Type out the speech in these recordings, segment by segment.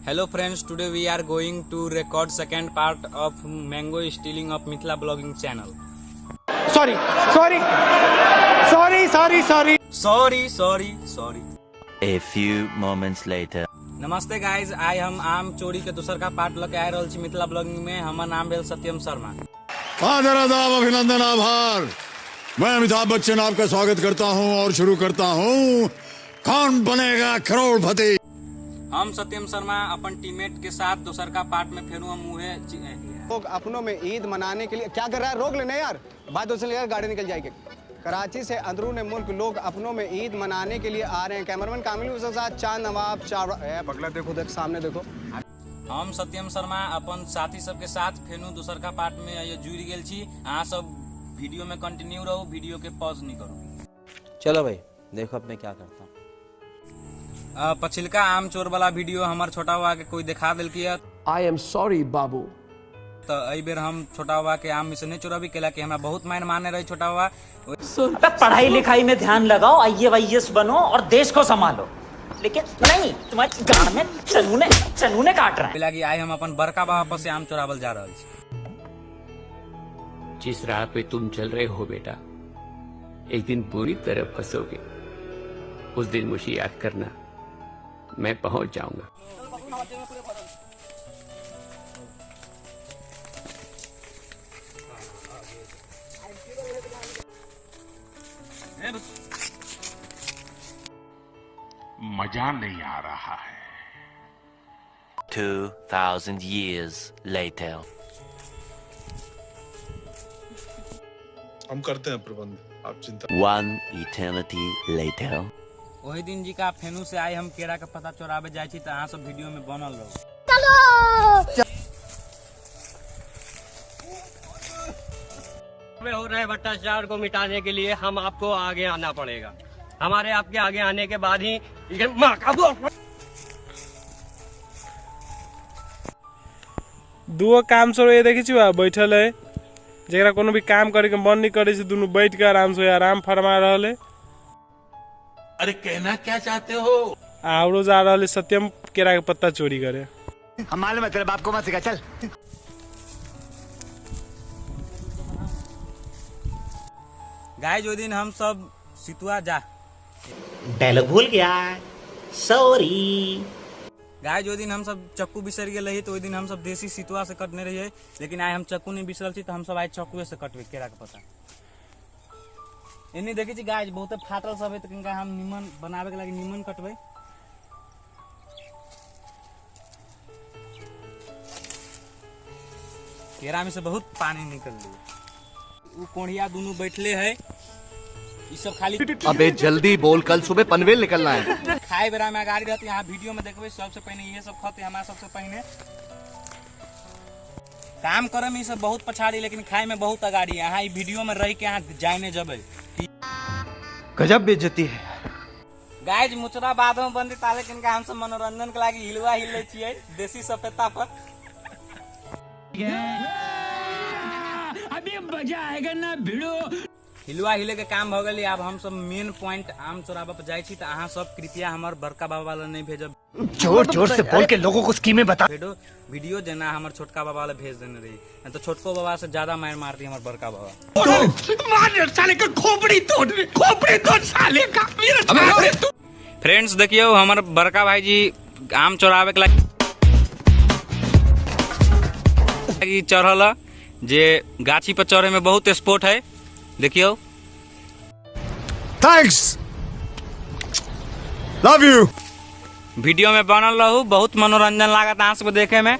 Hello friends, today we are going to record second part of Mango stealing of Mithila blogging channel. Sorry. A few moments later. नमस्ते guys, आई हम आम चोरी के दूसर का part लेके आ रहल छी मिथिला ब्लॉगिंग में। हमर नाम भेल सत्यम शर्मा। आदर आदाब, अभिनंदन, आभार। मैं अमिताभ बच्चन आपका स्वागत करता हूं और शुरू करता हूं कौन बनेगा करोड़पति। हम सत्यम शर्मा अपन टीममेट के साथ दूसर का पार्ट में फिर हम मुहे लोग अपनों में ईद मनाने के लिए क्या कर रहा है, रोक लेना यार, बात हो चले यार, गाड़ी निकल जाएगी। कराची से अंदरून मुल्क लोग अपनों में ईद मनाने के लिए आ रहे हैं। कैमरामैन कामिल के साथ चांद नवाब चावड़ा बगला देखो, देख सामने देखो। हम सत्यम शर्मा अपन साथी सबके साथ फेनू दूसर का पार्ट में ये जुड़ गेल छी। अहाँ सब वीडियो में कंटिन्यू रहो, वीडियो के पॉज नहीं करो। चलो भाई देखो अब मैं क्या करता हूँ। पछिलका आम चोर वाला वीडियो हमार छोटा हुआ के कोई दिखा दिल किया। आई एम सॉरी बाबू। तो अई बेर हम छोटा हुआ के आम में से नहीं चोरबी केला कि हमरा बहुत मायने माने रही छोटा हुआ। पढ़ाई लिखाई में ध्यान लगाओ, IAS बनो और देश को संभालो, लेकिन नहीं तुम्हारे गांड में चनूने काट रहे हैं। लगी आई हम अपन बड़का बाबा पर से आम चोरावल जा रहल छी। जिस राह पे तुम चल रहे हो बेटा, एक दिन बुरी तरह फंसोगे। उस दिन मुझे याद करना, मैं पहुंच जाऊंगा। मजा नहीं आ रहा है। 2000 years later. हम करते हैं प्रबंध, आप चिंता। One eternity later. वही दिन जी का फेनू से आई हम केरा का पता चोरावे जाए छी, तो अहाँ सब वीडियो में बनल रहो। हो रहे भ्रष्टाचार को मिटाने के लिए हम आपको आगे आना पड़ेगा। हमारे आपके आगे आने के बाद ही दुओ काम सो ये देखी छु बैठल है, जरा कोनो भी काम करे के मन नहीं करे से दोनों बैठ के आराम से आराम फरमा रहल है। अरे कहना क्या चाहते हो? आवरो जा रहल है सत्यम केरा के पत्ता चोरी करे। हम मालूम है तेरे बाप को मत सिखा, चल। गाइस वो दिन हम सब सितुआ जा डायलॉग भूल गया, सॉरी। गाइस वो दिन हम सब चक्कू बिसर गए रही, तो वो दिन हम सब देसी सितुआ से कटने रहिए, लेकिन आज हम चक्कू नहीं बिसरल छी, तो हम सब आज चक्कुए से कटबे केरा के पत्ता। इन्हीं देखी छी गाइस बहुत फाटल सब है, तो किनका हम निमन बनावे के लागी निमन कटबे। केरा में से बहुत पानी निकल रही। वो कोढ़िया दोनों बैठले है, ये सब खाली अबे जल्दी बोल, कल सुबह पनवेल निकलना है। खाए बेरा में गाड़ी रहती, यहाँ वीडियो में देखबे सबसे पहले ये सब खाते हमारा सबसे पहले। काम करे में सब बहुत पछाड़ी, लेकिन खाए में बहुत अगाड़ी। यहाँ वीडियो में रह के यहाँ जाने जबे गजब बेइज्जती है। गाइज मुचरा बाद में बंदी ताले किनका हम सब मनोरंजन के लागी हिलवा हिले छिए देसी सपेता पर। अभी मजा आएगा ना भिड़ो। हिलवा हिले के काम हो गई। अब हम सब मेन पॉइंट आम चोराबा पर जाए छी, तो अहाँ सब कृपया हमार बड़का बाबा वाला नहीं भेजब। जोर से बोल के लोगों को स्कीमें बता। वीडियो देना हमार छोटका बाबा वाला भेज देने रही, नहीं तो छोटको बाबा से ज्यादा मार मारती हमार बड़का बाबा। साले का खोपड़ी तोड़ साले का। फ्रेंड्स देखियो हमार बड़का भाई जी आम चोरावे के लागी चढ़ल, जे गाछी पर चढ़े में बहुत स्पोर्ट है। देखियो, थैंक्स, लव यू। वीडियो में बनल रहू, बहुत मनोरंजन लागत आंस को देखे में।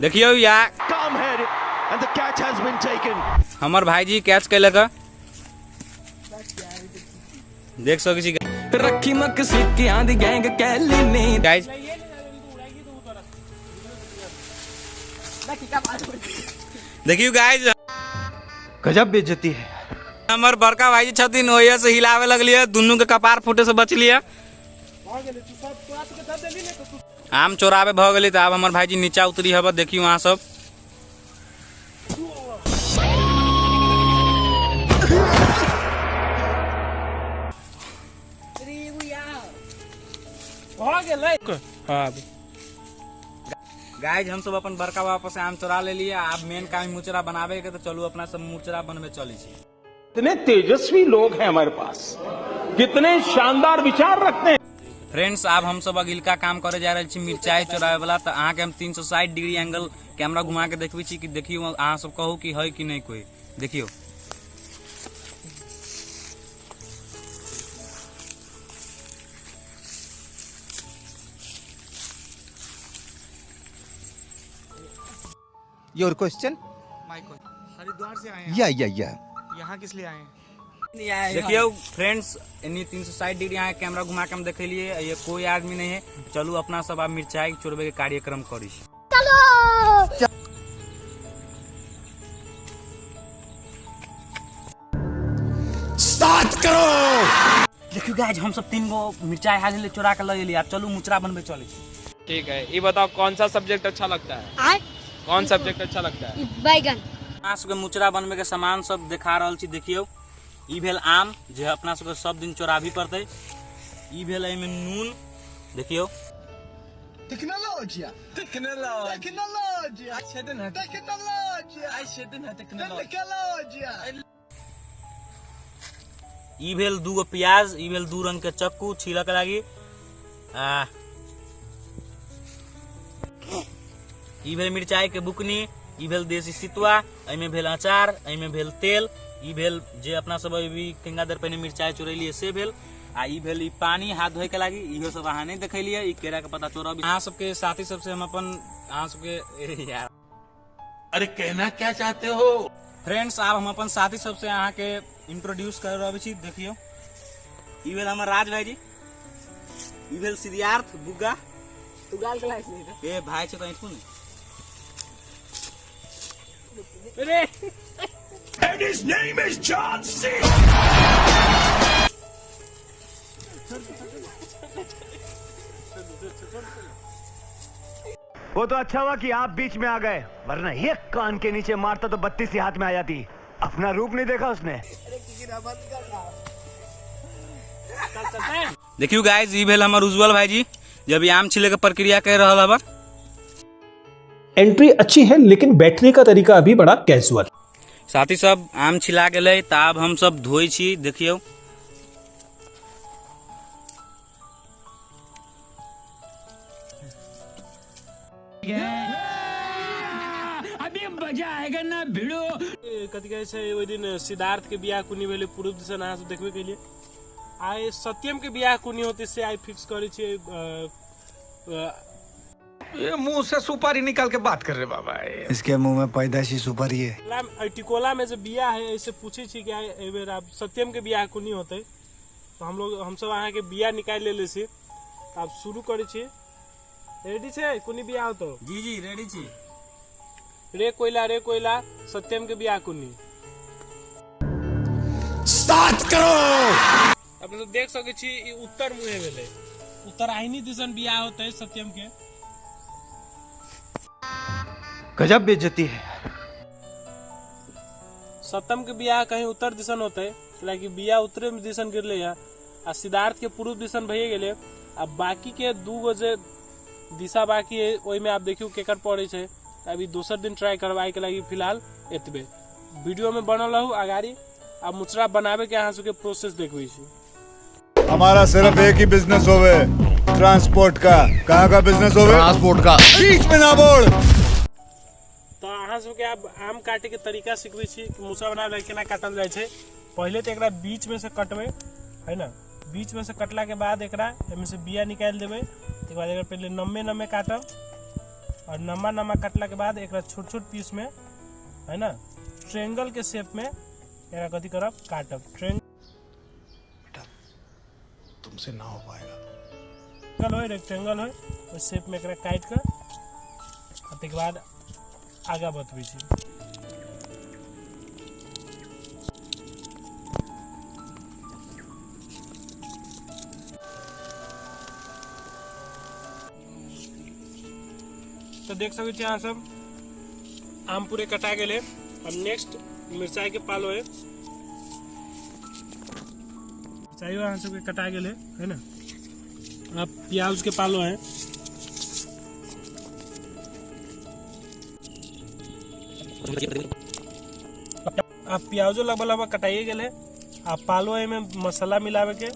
देखियो यार हमार भाई जी कैच कैले का देख सो किसी रखी मकसी की आंधी गैंग कैली ने गाइस देखियो गाइस गजब बेइज्जती है। हमार बड़का भाई जी छथिन, ओहिया से हिलावे लगलिए, दोनों के कपार फूटे से बच लिया। आम चोरावे भ गई तो अब हमार भाईजी नीचा उतरी हब देखी वहाँ सब गाइज हम सब अपन बड़का बाबा से आम चोरा ले लिए। आप मेन काम मुचरा बनावे के तो चलू अपना सब मुचरा बनवे चली छी। कितने तेजस्वी लोग हैं हमारे पास, कितने शानदार विचार रखते हैं। फ्रेंड्स अब हम सब अगिलका काम करे जा रहे छी मिर्चाई चोरावे वाला। तो अहाँ के हम 360 डिग्री एंगल कैमरा घुमा के देखबी छी कि देखियो अहाँ सब कहू कि है कि नहीं कोई। देखियो योर क्वेश्चन। हरिद्वार से आए हैं। या यहाँ किस लिए आए हैं? देखियो फ्रेंड्स इन्हीं 360 डिग्री यहाँ कैमरा घुमा के हम देखे लिए ये कोई आदमी नहीं है। चलू अपना सब आप मिर्चाई चोरवे के कार्यक्रम करी। स्टार्ट करो। देखियो गाइज हम सब 3 गो मिर्चाई हाजिर चोरा के ले लिया। आप चलू मुचरा बनवे चले। ठीक है, ये बताओ कौन सा सब्जेक्ट अच्छा लगता है? कौन सब्जेक्ट अच्छा लगता है? बैगन। अपना सबके मुचरा बनवे के सामान सब दिखा रहल छी। देखियो ई भेल आम जे अपना सबके सब दिन चोराबी पड़ते। ई भेल एमे नून। देखियो ई भेल 2 गो प्याज। ई भेल 2 रंग के चक्कू छीलक लागी। ई भेल मिर्चाई के बुकनी। ई भेल देसी सितुआ। एमे भेल अचार। एमे भेल तेल। ई भेल जे अपना सब अभी केंगा देर पहले मिर्चाई चोरेलिए से भेल। आ ई भेल ई पानी हाथ धोए के लागी। इहो सब अहाँ नहीं देखलिए। ई केरा के पता चोरब। अहाँ सबके साथी सबसे हम अपन अहाँ सबके यार अरे कहना क्या चाहते हो? फ्रेंड्स आप हम अपन साथी सबसे अहाँ के इंट्रोड्यूस कर रहल छी। देखियो ई भेल हमर राज भाईजी। ई भेल सिद्धार्थ बुग्गा। तू गाल के लाइस नहीं ए भाई से तो ऐठू नहीं। And his name is John C. वो तो अच्छा हुआ कि आप बीच में आ गए, वरना एक कान के नीचे मारता तो 32 ही हाथ में आ जाती। अपना रूप नहीं देखा उसने। देखियो गाइस ई भेल हमर उज्जवल भाईजी जब आम छिले के प्रक्रिया कर रहल हबा। एंट्री अच्छी है लेकिन बैठने का तरीका अभी बड़ा कैजुअल। साथी सब आम छिला गेले त अब हम सब धोई छी। देखियो अभी मजा आएगा ना भिड़ो। कथी कहै छै ओइ दिन सिद्धार्थ के बियाह कुनी भेले पूर्व दिशा अहाँ सब देखबे के लिए। आइ सत्यम के बियाह कुनी होते से आइ फिक्स करे छी। ये मुंह से सुपारी निकाल के बात कर रहे बाबा। इसके मुंह में पैदाशी सुपारी है। टिकोला में जो बियाह है ऐसे पूछे छी कि ए बेर आप सत्यम के बियाह कुनी होते तो हम सब अहाँ के बियाह निकाल ले छी। आप शुरू करे छी। रेडी छे कुनी बियाह हो तो? जी जी रेडी छी। रे कोयला सत्यम के बियाह कुनी स्टार्ट करो। अपने तो देख सके छी ई उत्तर मुहे भेले। उत्तर आहिनी दिसन बियाह होते सत्यम के। गजब बेइज्जती है। सत्यम के बियाह कहीं उत्तर दिशन होते कि बियाह उत्तर दिशन गिरले है। आ सिद्धार्थ के पूर्व दिशन भइए गेले। अब बाकी के 2 गो जे दिशा बाकी है ओइ में आप देखियो केकर पड़े छे। अभी दोसर दिन ट्राई करवाए के लागी फिलहाल एतबे। वीडियो में बनल रहू आगारी। अब मुचरा बनावे के अहाँ सबके प्रोसेस देखबै छी। हमारा सिर्फ एक ही बिजनेस होवे, ट्रांसपोर्ट का। कहाँ का बिजनेस होवे? ट्रांसपोर्ट का। बीच में ना बोल। तो अहाँ सबके अब आम काटे के तरीका सिखबै छी कि मुचरा बनावे केना काटल जाय छै। पहले तो एकरा बीच में से कटबै है ना। बीच में से कटला के बाद एकरा एमे से बिया निकाल देबै। एक बाद एकरा पहले नम्मे काटब और नम्मा काटला के बाद एकरा छोट पीस में है ना ट्रायंगल के शेप में एकरा कथी करब काटब। बेटा तुमसे ना हो पाएगा। रेक्टेंगल हो उस शेप में एकरा काट कर के बाद आगा बतबै छी। तो देख सकै छी अहाँ सब आम पूरे कटा गेले। अब नेक्स्ट मिर्चाई के पालो है, मिर्चाई अहाँ सबके कटा गेले है ना। अब प्याज के पालो है, अब प्याजो लगभग लगभग कटाइए गेले। अब पालो है में मसाला मिलावे के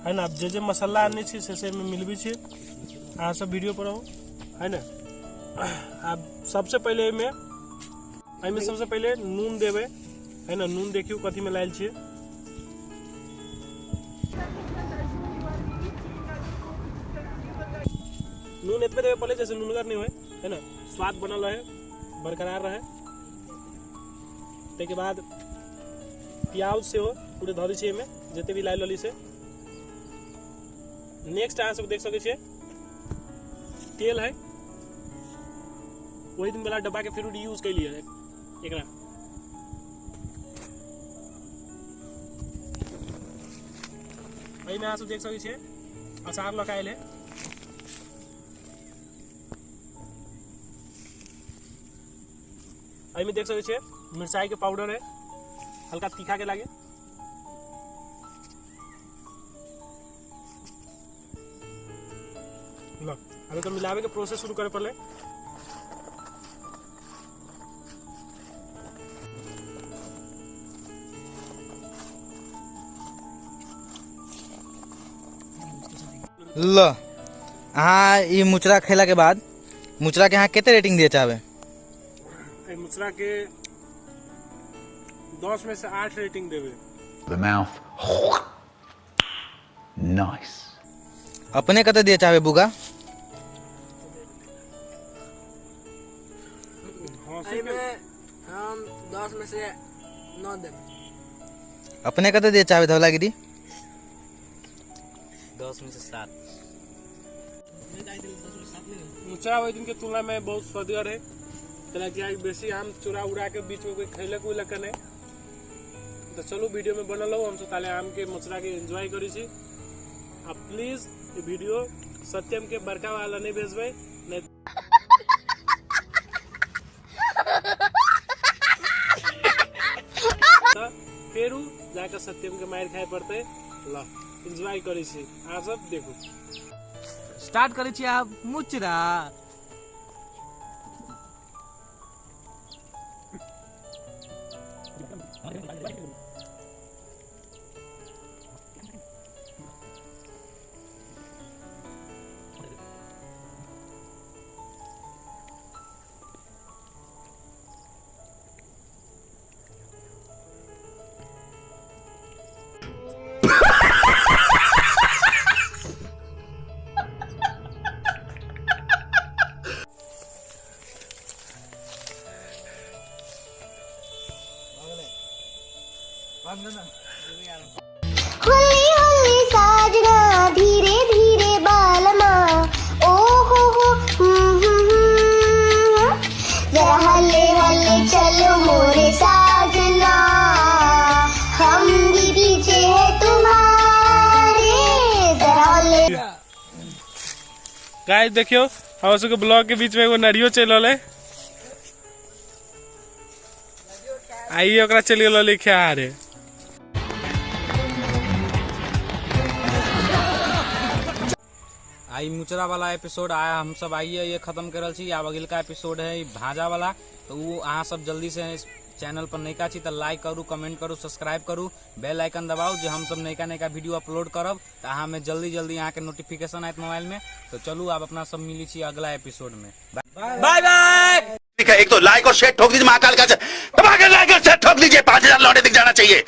है ना। अब जे मसाला आने छी से में मिलबी छी, अहाँ सब वीडियो पर हो है ना। अब सबसे पहले में सबसे पहले नून देवे है ना। नून देखियो कथी में लायल छियै। नून इतने देवे पहले जैसे नूनगर नहीं हुए है ना, स्वाद बनल रहे, बरकरार रहे। ताके बाद प्याज से हो पूरे धरी छियै में जते भी लायल लली से। नेक्स्ट अहाँ सब देख सकै छियै तेल है, वही दिन वाला डब्बा के फिर यूज कर लिया एकरा। अहाँ सब देख सकै छियै अचार लगायल है। में देख सकै छियै मिर्चाई के पाउडर है, हल्का तीखा के लागे। अभी तो मिलावे के प्रोसेस शुरू करे पड़ले। लो अहाँ ई मुचरा खेला के बाद मुचरा के अहाँ केते रेटिंग दिए चाहबे? मुचरा के 10 में से 8 रेटिंग देवे। The mouth. Nice. अपने कते दिए चाहबे बुगा? हम 10 में से 9 देवे। अपने कते दिए चाहबे धवलागिरी? 10 में से 7। मुचरा वही दिन के तुलना में बहुत स्वादिष्ट है। क्या बेसी आम चूरा उड़ा के बीच में कोई खैलक उलक नहीं। तो चलो वीडियो में बनल हो, हम सब ताले आम के मुचरा के एंजॉय करी छी। आप प्लीज ये वीडियो सत्यम के बड़का वाला नहीं भेजबे, नहीं फिर जाकर सत्यम के मार खाए पड़ते। ला एंजॉय करी छी, आप सब देखो। स्टार्ट करी छी आप मुचरा। होली होली साजना धीरे धीरे बालमा ओ हो जरा हल्ले हल्ले चलो मोरे साजना, हम भी पीछे है तुम्हारे, जरा हल्ले। गाइस देखियो हम सब के ब्लॉग के बीच में एगो नरियो चल रहा है। आइए ओकरा चलिए लो लिखे आ रे। आई मुचरा वाला एपिसोड आया, हम सब आइए ये खत्म करल छी। अब अगिलका एपिसोड है भाजा वाला, तो वो अहाँ सब जल्दी से इस चैनल पर नयका छी तो लाइक करू, कमेंट करू, सब्सक्राइब करू, बेल आइकन दबाओ जो हम सब नयका नयका वीडियो अपलोड करब तो अहाँ में जल्दी जल्दी यहाँ के नोटिफिकेशन आयत मोबाइल में। तो चलू अब अपना सब मिली छी अगला एपिसोड में। Bye bye. ठीक है, एक तो लाइक और शेयर ठोक दीजिए, महाकाल का दबा के लाइक और शेयर ठोक दीजिए, 5000 लौटे दिख जाना चाहिए।